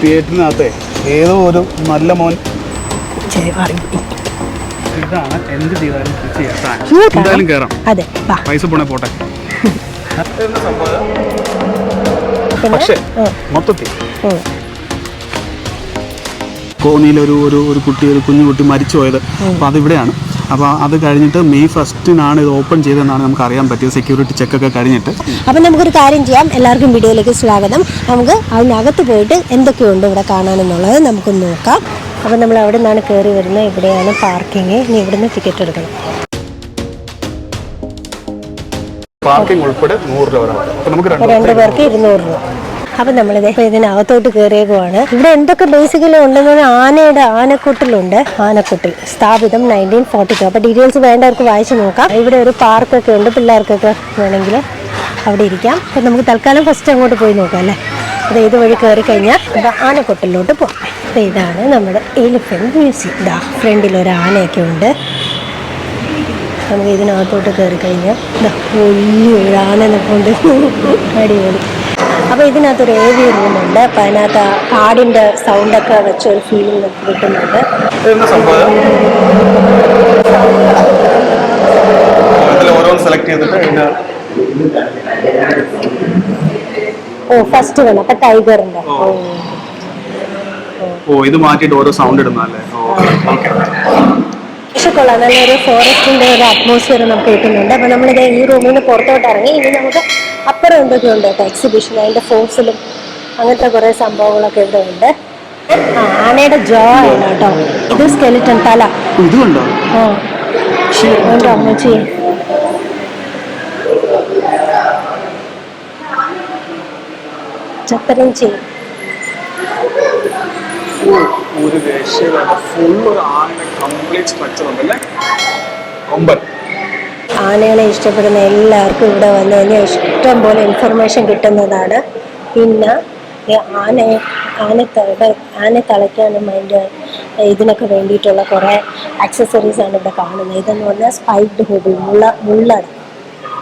തിയേറ്ററിനകത്തെ ഏതോ ഒരു നല്ല മോൻ ഇതാണ് എന്ത് ചെയ്താലും എന്തായാലും കയറാം. പൈസ പോണേ പോട്ടെ. പക്ഷേ മൊത്തത്തിൽ കോന്നിയിലൊരു ഒരു കുഞ്ഞു കുട്ടി മരിച്ചു പോയത്. അപ്പോൾ അതിവിടെയാണ്. അപ്പോൾ അത് കഴിഞ്ഞിട്ട് May 1 ഇത് ഓപ്പൺ ചെയ്തതെന്നാണ് നമുക്ക് അറിയാൻ പറ്റിയത്. സെക്യൂരിറ്റി ചെക്കൊക്കെ കഴിഞ്ഞിട്ട്. അപ്പം നമുക്കൊരു കാര്യം ചെയ്യാം. എല്ലാവർക്കും വീഡിയോയിലേക്ക് സ്വാഗതം. നമുക്ക് അതിനകത്ത് പോയിട്ട് എന്തൊക്കെയുണ്ട് ഇവിടെ കാണാനെന്നുള്ളത് നമുക്കൊന്ന് നോക്കാം. അപ്പം നമ്മൾ അവിടെ നിന്നാണ് കയറി വരുന്നത്. ഇവിടെയാണ് പാർക്കിങ്. ഇനി ഇവിടുന്ന് ടിക്കറ്റ് എടുക്കണം. പാർക്കിംഗ് ഉൾപ്പെടെ 100 രൂപ. അപ്പോൾ നമുക്ക് 2 പേർക്ക് 200 രൂപ. അപ്പം നമ്മളിത് ഇതിനകത്തോട്ട് കയറിയേക്കുവാണ്. ഇവിടെ എന്തൊക്കെ ബേസിക്കലി ഉണ്ടെന്ന് ആനക്കൊട്ടിലുണ്ട്. ആനക്കൊട്ടിൽ സ്ഥാപിതം 1942. അപ്പോൾ ഡീറ്റെയിൽസ് വേണ്ടവർക്ക് വായിച്ച് നോക്കാം. ഇവിടെ ഒരു പാർക്കൊക്കെ ഉണ്ട്. പിള്ളേർക്കൊക്കെ വേണമെങ്കിൽ അവിടെ ഇരിക്കാം. അപ്പം നമുക്ക് തൽക്കാലം ഫസ്റ്റ് അങ്ങോട്ട് പോയി നോക്കാം അല്ലേ. അത് ഇത് വഴി കയറി കഴിഞ്ഞാൽ അത് ആനക്കൊട്ടിലോട്ട് പോകാം. അപ്പോൾ ഇതാണ് നമ്മുടെ എലിഫന്റ് മ്യൂസിയം. ഇതാ ഫ്രണ്ടിലൊരു ആനയൊക്കെ ഉണ്ട്. നമുക്ക് ഇതിനകത്തോട്ട് കയറി കഴിഞ്ഞാൽ ഇതാ വലിയൊരു ആന നിൽപ്പുണ്ട്. അടിപൊളി. അപ്പോൾ ഇതിനകത്തൊരു AV റൂമുണ്ട്. അപ്പോൾ അതിനകത്ത് ആടിൻ്റെ സൗണ്ടൊക്കെ വെച്ചൊരു ഫീലിംഗ് കിട്ടുന്നുണ്ട്. ഫസ്റ്റ് വേണം. അപ്പം ടൈഗറിൻ്റെ ഇത് മാറ്റിയിട്ട് ഓരോ സൗണ്ട് ഇടുന്നല്ലേ. പക്ഷെ കൊള്ളാം. നല്ലൊരു ഫോറസ്റ്റിൻ്റെ ഒരു അറ്റ്മോസ്ഫിയർ നമുക്ക് കിട്ടുന്നുണ്ട്. അപ്പോൾ നമ്മളിത് ഈ റൂമിൽ നിന്ന് പുറത്തോട്ട് ഇറങ്ങി ഇനി നമുക്ക് അപ്പുറം എന്തൊക്കെയുണ്ട് കേട്ടോ. എക്സിബിഷൻ അതിൻ്റെ ഫോസിലും അങ്ങനത്തെ കുറേ സംഭവങ്ങളൊക്കെ ഇവിടെ ഉണ്ട്. ആനയുടെ ജോ ആണ് കേട്ടോ. ഇത് സ്കെലിറ്റൺ തല. ഇതുണ്ടോ? അമ്മച്ചി ചത്തരം ചെയ്യും. ആനകളെ ഇഷ്ടപ്പെടുന്ന എല്ലാവർക്കും ഇവിടെ വന്നു കഴിഞ്ഞാൽ ഇഷ്ടം പോലെ ഇൻഫർമേഷൻ കിട്ടുന്നതാണ്. പിന്നെ ആനയെ തളയ്ക്കാനും അതിൻ്റെ ഇതിനൊക്കെ വേണ്ടിയിട്ടുള്ള കുറേ ആക്സസറീസാണ് ഇവിടെ കാണുന്നത്. ഇതെന്ന് പറഞ്ഞാൽ സ്പൈക്ഡ് ഹുഡ്, മുള്ളട.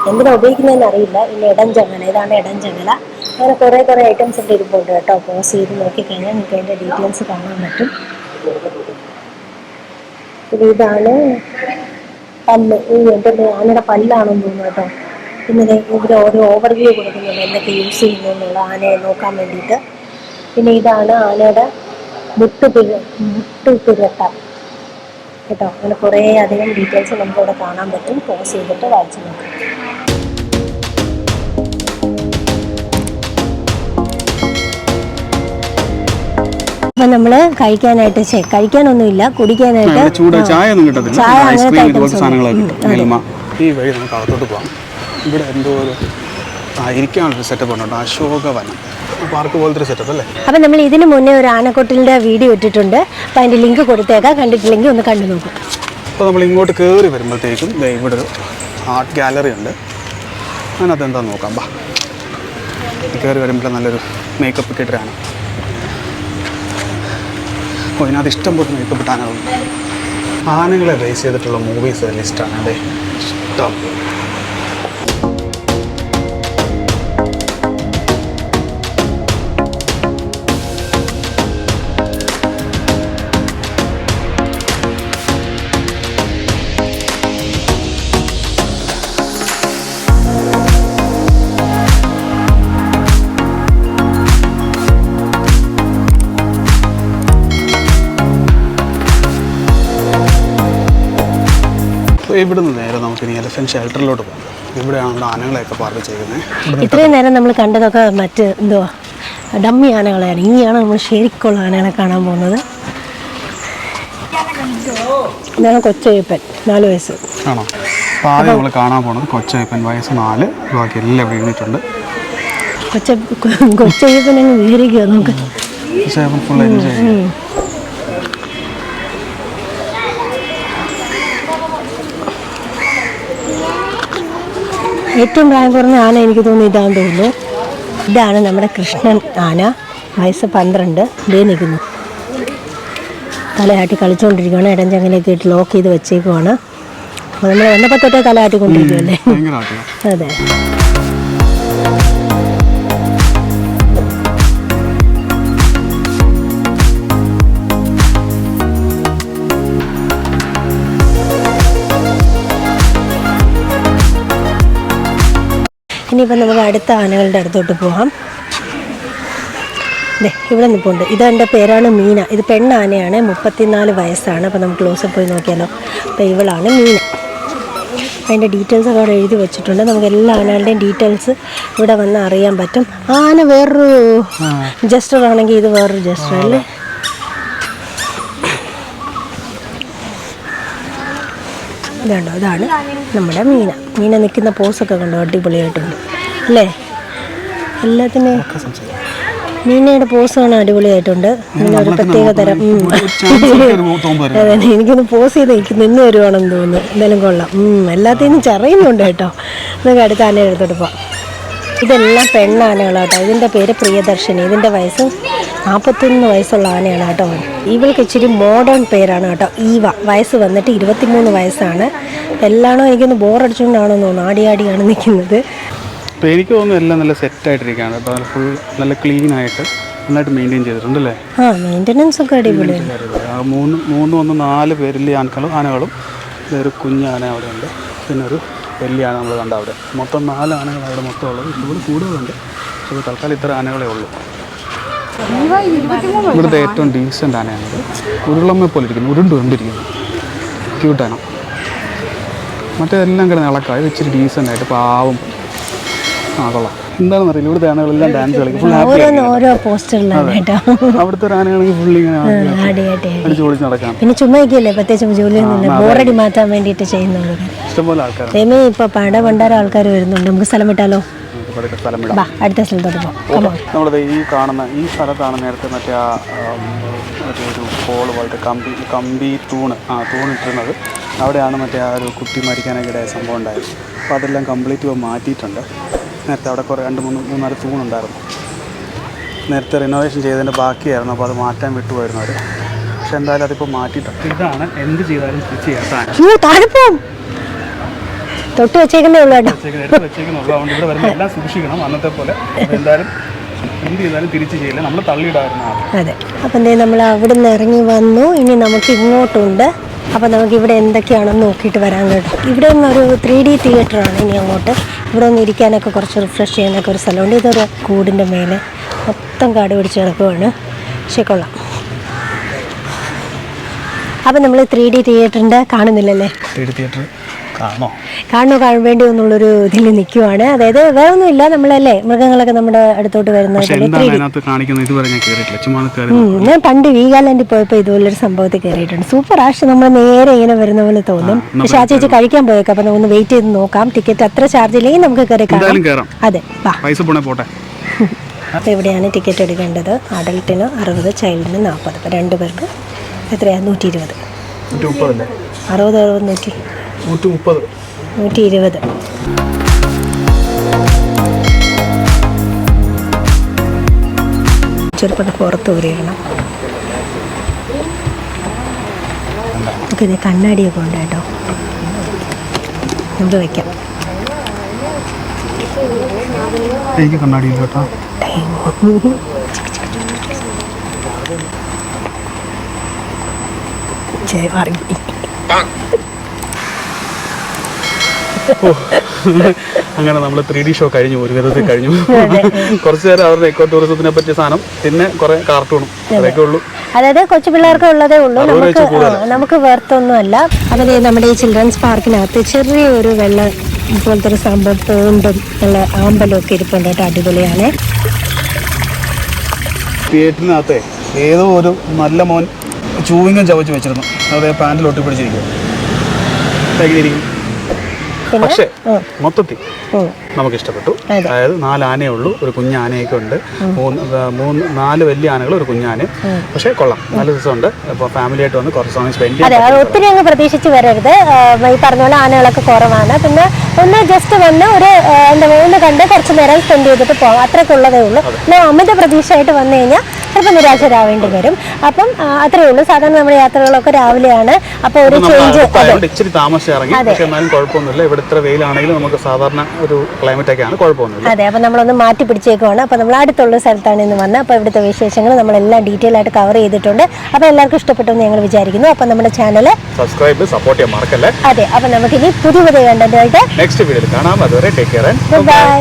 എന്തിനാ ഉപയോഗിക്കുന്നതെന്ന് അറിയില്ല. പിന്നെ ഇടംചങ്ങല, ഇതാണ് ഇടംചങ്ങല. അങ്ങനെ കുറേ ഐറ്റംസ് ഒക്കെ ഇരിപ്പുണ്ട് കേട്ടോ. പോസ് ചെയ്ത് നോക്കിക്കഴിഞ്ഞാൽ നിങ്ങൾക്ക് അതിൻ്റെ ഡീറ്റെയിൽസ് കാണാൻ പറ്റും. ഇതാണ് പല്ല്. എൻ്റെ ആനയുടെ പല്ലാണെന്ന് തോന്നുന്നു കേട്ടോ. പിന്നെ ഇവിടെ ഓരോ ഓവർവ്യൂ കൊടുക്കുന്നുണ്ട് എന്തൊക്കെ യൂസ് ചെയ്യുന്നു എന്നുള്ള ആനയെ നോക്കാൻ വേണ്ടിയിട്ട്. പിന്നെ ഇതാണ് ആനയുടെ മുട്ടുതിരട്ട കേട്ടോ. അങ്ങനെ കുറേ അധികം ഡീറ്റെയിൽസ് നമുക്കിവിടെ കാണാൻ പറ്റും. പോസ് ചെയ്തിട്ട് വായിച്ചു നോക്കാം. അപ്പം നമ്മൾ കഴിക്കാനൊന്നുമില്ല, കുടിക്കാനായിട്ട് ചായ അങ്ങനത്തെ ഐറ്റംസ്. ഈ വഴി നമുക്ക് അകത്തോട്ട് പോകാം. ഇവിടെ എന്തോ ഒരു ഇരിക്കാനുള്ളൊരു സെറ്റപ്പ് ഉണ്ട്. അശോകവനം പാർക്ക് പോലത്തെ ഒരു സെറ്റപ്പ് അല്ലേ. അപ്പം നമ്മൾ ഇതിന് മുന്നേ ഒരു ആനക്കൊട്ടിലിൻ്റെ വീഡിയോ ഇട്ടിട്ടുണ്ട്. അപ്പം അതിൻ്റെ ലിങ്ക് കൊടുത്തേക്കാം. കണ്ടിട്ടില്ലെങ്കിൽ ഒന്ന് കണ്ടു നോക്കും. അപ്പോൾ നമ്മൾ ഇങ്ങോട്ട് കയറി വരുമ്പോഴത്തേക്കും ഇവിടെ ഒരു ആർട്ട് ഗാലറി ഉണ്ട്. അതിനകത്ത് എന്താണെന്ന് നോക്കാം. കയറി വരുമ്പോൾ നല്ലൊരു മേക്കപ്പ് കിട്ടറാണ്. ഇതിനകത്ത് ഇഷ്ടം പോലെ മേക്കപ്പ് ആനകളുണ്ട്. ആനകളെ ബേസ് ചെയ്തിട്ടുള്ള മൂവീസ് ലിസ്റ്റാണ് അതെ. ഇഷ്ടം ഇവിടുന്ന് നേരെ നമുക്ക് ഇനി എലിഫന്റ് ഷെൽട്ടറിലോട്ട് പോകാം. ഇവിടെയാണ് ആനകളെയൊക്കെ പാർക്ക് ചെയ്യുന്നത്. ഇത്രയും നേരം നമ്മൾ കണ്ടതൊക്കെ മറ്റ് ഡമ്മി ആനകളെയാണ്. ഇനിയാണ് നമ്മൾ ശരിക്കുള്ള ആനകളെ കാണാൻ പോകുന്നത്. ഇതാണ് കൊച്ചയ്യപ്പൻ, 4 വയസ്സ്. ആണോ? അപ്പോൾ ആദ്യം നമ്മൾ കാണാൻ പോകുന്നത് കൊച്ചയ്യപ്പൻ, വയസ്സ് 4. ബാക്കി എല്ലാം വീണിട്ടുണ്ട്. കൊച്ചയ്യപ്പൻ അങ്ങ് വിഹരിക്കുക. നമുക്ക് കൊച്ചയ്യപ്പൻ ഫുൾ എൻജോയ് ചെയ്യും. ഏറ്റവും പ്രായം കുറഞ്ഞ ആന എനിക്ക് തോന്നുന്നു ഇതാണെന്ന് തോന്നുന്നു. ഇതാണ് നമ്മുടെ കൃഷ്ണൻ ആന, വയസ്സ് 12. ഇതേ നിൽക്കുന്നു. തലയാട്ടി കളിച്ചുകൊണ്ടിരിക്കുകയാണ്. ഇടംചങ്ങലയൊക്കെ ഇട്ട് ലോക്ക് ചെയ്ത് വെച്ചേക്കുവാണ്. അപ്പോൾ നമ്മൾ വന്നപ്പോൾ തൊട്ടേ തലയാട്ടിക്കൊണ്ടിരിക്കുകയല്ലേ. അതെ. ഇനിയിപ്പോൾ നമുക്ക് അടുത്ത ആനകളുടെ അടുത്തോട്ട് പോകാം. അതെ, ഇവിടെ നിൽപ്പുണ്ട്. ഇതെൻ്റെ പേരാണ് മീന. ഇത് പെണ്ണാനയാണ്, 34 വയസ്സാണ്. അപ്പോൾ നമുക്ക് ക്ലോസിൽ പോയി നോക്കിയാലോ. അപ്പോൾ ഇവളാണ് മീന. അതിൻ്റെ ഡീറ്റെയിൽസ് ഒക്കെ അവിടെ എഴുതി വെച്ചിട്ടുണ്ട്. നമുക്ക് എല്ലാ ആനകളുടെയും ഡീറ്റെയിൽസ് ഇവിടെ വന്ന് അറിയാൻ പറ്റും. ആന വേറൊരു ജസ്റ്റർ ആണെങ്കിൽ ഇത് വേറൊരു ജസ്റ്റർ അല്ലേ. ഇതുണ്ടോ, ഇതാണ് നമ്മുടെ മീന. മീന നിൽക്കുന്ന പോസൊക്കെ കണ്ടോ, അടിപൊളിയായിട്ടുണ്ട് അല്ലേ. എല്ലാത്തിനും മീനയുടെ പോസ് കാണാൻ അടിപൊളിയായിട്ടുണ്ട്. മീന ഒരു പ്രത്യേക തരം. അതെ, എനിക്കൊന്ന് പോസ് ചെയ്ത് എനിക്ക് നിന്ന് വരുവാണെന്ന് തോന്നുന്നു. എന്തായാലും കൊള്ളാം. എല്ലാത്തിനും ചറയുന്നുണ്ട് കേട്ടോ. നമുക്ക് അടുത്ത ആന എടുത്തോട്ട് പോവാം. ഇതെല്ലാം പെണ്ണാനകളാട്ടോ. ഇതിൻ്റെ പേര് പ്രിയദർശിനി. ഇതിൻ്റെ വയസ്സ് 41 വയസ്സുള്ള ആനയാണ് കേട്ടോ. ഇവൾക്ക് ഇച്ചിരി മോഡേൺ പേരാണ് കേട്ടോ, ഈവ. വയസ്സ് വന്നിട്ട് 23 വയസ്സാണ്. എല്ലാണോ എനിക്കൊന്ന് ബോറടിച്ചുകൊണ്ടാണോ തോന്നുന്നു, ആടിയാണ് നിൽക്കുന്നത്. അപ്പോൾ എനിക്ക് തോന്നുന്നു എല്ലാം നല്ല സെറ്റായിട്ടിരിക്കുകയാണ് കേട്ടോ. ഫുൾ നല്ല ക്ലീനായിട്ട് നന്നായിട്ട് മെയിൻറ്റെയിൻ ചെയ്തിട്ടുണ്ട് അല്ലേ. മെയിൻ്റനൻസ് ഒക്കെ അടിപൊളിയാണ്. 4 വലിയ ആനകളും ഒരു കുഞ്ഞാന അവിടെ ഉണ്ട്. പിന്നെ ഒരു വലിയ ആന നമ്മൾ കണ്ട അവിടെ. മൊത്തം 4 ആനകൾ അവിടെ മൊത്തം ഉള്ളത്. ഇവിടെ കൂടുതലുണ്ട്. പക്ഷേ തൽക്കാലം ഇത്ര ആനകളേ ഉള്ളൂ. ഇവിടുത്തെ ഏറ്റവും ഡീസൻ്റ് ആനയാണത്. ഉരുളമ്മ പോലെ ഇരിക്കുന്നു, ഉരുണ്ടിരിക്കുന്നു. ക്യൂട്ടാന. മറ്റേതെല്ലാം കിടന്ന് ഇളക്കാം. ഇത് ഇച്ചിരി ഡീസൻ്റ് ആയിട്ട് പാവം. കൊള്ളാം. എന്താണെന്ന് അറിയില്ല, ഇവിടുത്തെ ആനകളെല്ലാം ഡാൻസ് കളിക്കും. Full happy. ഓരോ പോസ്റ്ററിലാണ് കേട്ടോ. അവിടുത്തെ ആനയാണെങ്കിൽ ഫുൾ ഇങ്ങനെ അടിച്ച് പൊളിച്ച് നടക്കാം. പിന്നെ ചുമ്മാ ഇരിക്കല്ലേ, പ്രത്യേകിച്ച് ജോലിയൊന്നുമില്ല, ബോറടി മാറ്റാൻ വേണ്ടിയിട്ട് ചെയ്യുന്നത്. ഇഷ്ടംപോലെ ആൾക്കാർ. രമേ ഇപ്പോൾ പണ്ടാര ആൾക്കാർ വരുന്നുണ്ട്. നമുക്ക് സ്ഥലം വിട്ടാലോ? അടുത്ത സ്ഥലത്തോട്ട് പോകാം. നമ്മളത് ഈ കാണുന്ന ഈ സ്ഥലത്താണ് നേരത്തെ മറ്റേ ഒരു പോൾ പോലത്തെ കമ്പി തൂണിട്ടിരുന്നത്. അവിടെയാണ് മറ്റേ ആ ഒരു കുട്ടി മരിക്കാനൊക്കെ ഇടയ സംഭവം ഉണ്ടായത്. അപ്പോൾ അതെല്ലാം കംപ്ലീറ്റ് മാറ്റിയിട്ടുണ്ട്. നേരത്തെ അവിടെ കുറേ 2-3-4 തൂണുണ്ടായിരുന്നു. നേരത്തെ റിനോവേഷൻ ചെയ്തതിൻ്റെ ബാക്കിയായിരുന്നു. അപ്പോൾ അത് മാറ്റാൻ വിട്ടുപോയിരുന്നു അവർ. പക്ഷെ എന്തായാലും അതിപ്പോൾ മാറ്റിയിട്ടുണ്ട്. ഇതാണ് എന്ത് ചെയ്താലും സ്വിച്ച് ചെയ്യാൻ തൊട്ട് വെച്ചേക്കുന്നേ ഉള്ളൂ കേട്ടോ. വെച്ചേക്കുന്നുള്ളൂ. അതുകൊണ്ട് ഇവിടെ വരുമ്പോൾ എല്ലാം സൂക്ഷിക്കണം. അന്നത്തെ പോലെ എന്തായാലും എന്ത് ചെയ്താലും തിരിച്ച് ചെയ്യില്ല, നമ്മൾ തള്ളിയിടാറുണ്ട്. അതെ. അപ്പം നമ്മൾ അവിടെ നിന്ന് ഇറങ്ങി വന്നു. ഇനി നമുക്ക് ഇങ്ങോട്ടുണ്ട്. അപ്പം നമുക്ക് ഇവിടെ എന്തൊക്കെയാണെന്ന് നോക്കിയിട്ട് വരാൻ കേട്ടോ. ഇവിടെ നിന്നൊരു 3D തിയേറ്ററാണ് ഇനി അങ്ങോട്ട്. ഇവിടെ ഒന്ന് ഇരിക്കാനൊക്കെ കുറച്ച് റിഫ്രഷ് ചെയ്യാനൊക്കെ ഒരു സ്ഥലമുണ്ട്. ഇതൊരു കൂടിൻ്റെ മേലെ മൊത്തം കാട് പിടിച്ച് കിടക്കുവാണ്. പക്ഷേ കൊള്ളാം. അപ്പം നമ്മൾ 3D തിയേറ്ററിൻ്റെ കാണുന്നില്ലല്ലേ. 3D തിയേറ്റർ കാണാൻ വേണ്ടി എന്നുള്ളൊരു ഇതിൽ നിൽക്കുവാണ്. അതായത് വേറെ ഒന്നുമില്ല, നമ്മളല്ലേ മൃഗങ്ങളൊക്കെ നമ്മുടെ അടുത്തോട്ട് വരുന്നത്. ഞാൻ പണ്ട് വീഗാലാൻഡിൽ പോയപ്പോൾ ഇതുപോലൊരു സംഭവത്തിൽ കയറിയിട്ടുണ്ട്. Super ash. നമ്മൾ നേരെ ഇങ്ങനെ വരുന്ന പോലെ തോന്നും. പക്ഷെ ആ ചേച്ചി കഴിക്കാൻ പോയേക്കാം. അപ്പം ഒന്ന് വെയിറ്റ് ചെയ്ത് നോക്കാം. ടിക്കറ്റ് അത്ര ചാർജ് ഇല്ലെങ്കിൽ നമുക്ക് കയറി കാണാം. അതെ, അപ്പോൾ എവിടെയാണ് ടിക്കറ്റ് എടുക്കേണ്ടത്? അഡൽട്ടിന് 60, ചൈൽഡിന് 40. അപ്പോൾ 2 പേർക്ക് എത്രയാണ്? 120. 60, 120. ചെറുപ്പം പുറത്ത് ഊരിയിടണം. നമുക്ക് ഇത് കണ്ണാടിയൊക്കെ ഉണ്ട് കേട്ടോ. നമുക്ക് വയ്ക്കാം. എനിക്ക് കണ്ണാടിയില്ല കേട്ടോ. അങ്ങനെ നമ്മൾ 3D ഷോ കഴിഞ്ഞു, ഒരു വിധത്തിൽ കഴിഞ്ഞു. കുറച്ചു നേരം അവരുടെ എക്കോ ടൂറിസത്തിനെ പറ്റിയ സാധനം, പിന്നെ കുറെ കാർട്ടൂണും അതൊക്കെ ഉള്ളൂ. അതായത് കൊച്ചു പിള്ളേർക്ക് ഉള്ളതേ ഉള്ളൂ, നമുക്ക് വേർത്തൊന്നും അല്ല. അതായത് നമ്മുടെ ഈ ചിൽഡ്രൻസ് പാർക്കിനകത്ത് ചെറിയൊരു വെള്ളം പോലത്തെ ഒരു സംഭവം, പൂണ്ടും നല്ല ആമ്പലും ഒക്കെ ഇരിപ്പുണ്ട് കേട്ടോ. അടിപൊളിയാണ്. തിയേറ്ററിനകത്തെ ഏതോ ഒരു നല്ല മോൻ ചൂവിങ്ങും ചവച്ച് വെച്ചിരുന്നു. അതേ പാൻറ്റിൽ ഒട്ടിപ്പിടിച്ചിരിക്കും. പക്ഷേ മൊത്തത്തിൽ നമുക്ക് ഇഷ്ടപ്പെട്ടു. അതായത് 4 ആനയേ ഉള്ളൂ, ഒരു കുഞ്ഞാനയൊക്കെ ഉണ്ട്, 4 വലിയ ആനകൾ, ഒരു കുഞ്ഞാന. പക്ഷേ കൊള്ളാം, നല്ല രസമുണ്ട്. അപ്പോൾ ഫാമിലി ആയിട്ട് വന്ന് കുറച്ച് സമയം സ്പെൻഡ് ചെയ്യാം. ഒത്തിരി അങ്ങ് പ്രതീക്ഷിച്ച് വരരുത്. ഈ പറഞ്ഞ പോലെ ആനകളൊക്കെ കുറവാണ്. പിന്നെ ഒന്ന് ജസ്റ്റ് വന്ന് ഒരു ഒന്ന് കണ്ട് കുറച്ച് നേരം സ്പെൻഡ് ചെയ്തിട്ട് പോകാം, അത്രയൊക്കെ ഉള്ളതേ ഉള്ളൂ. പിന്നെ അമിത പ്രതീക്ഷയായിട്ട് വന്നു കഴിഞ്ഞാൽ ചിലപ്പോൾ നിരാശരാവേണ്ടി വരും. അപ്പം അത്രേ ഉള്ളൂ. സാധാരണ നമ്മുടെ യാത്രകളൊക്കെ രാവിലെയാണ്. അപ്പോൾ ഒരു ചേഞ്ച് ഇച്ചിരി താമസിച്ച് ഇറങ്ങി, പക്ഷേ എന്നാലും കുഴപ്പമൊന്നുമില്ല. ഇവിടെ ഇത്ര വെയിലാണെങ്കിലും നമുക്ക് സാധാരണ ഒരു ക്ലൈമറ്റ് ഒക്കെയാണ്, കുഴപ്പമൊന്നുമില്ല. അതെ. അപ്പോൾ നമ്മളൊന്ന് മാറ്റി പിടിച്ചേക്കുവാണ്. അപ്പോൾ നമ്മൾ അടുത്തുള്ള സ്ഥലത്താണ് ഇന്ന് വന്നത്. അപ്പോൾ ഇവിടുത്തെ വിശേഷങ്ങൾ നമ്മളെല്ലാം ഡീറ്റെയിൽ ആയിട്ട് കവർ ചെയ്തിട്ടുണ്ട്. അപ്പോൾ എല്ലാവർക്കും ഇഷ്ടപ്പെട്ടെന്ന് ഞങ്ങൾ വിചാരിക്കുന്നു. അപ്പോൾ നമ്മുടെ ചാനൽ സബ്സ്ക്രൈബ്, സപ്പോർട്ട് ചെയ്യാൻ മറക്കല്ലേ. അതെ. അപ്പോൾ നമുക്കിനി പുതിയ കണ്ടന്റുമായിട്ട് നെക്സ്റ്റ് വീഡിയോയിൽ കാണാം. അതുവരെ ടേക്ക് കെയർ ആൻഡ് ബൈ.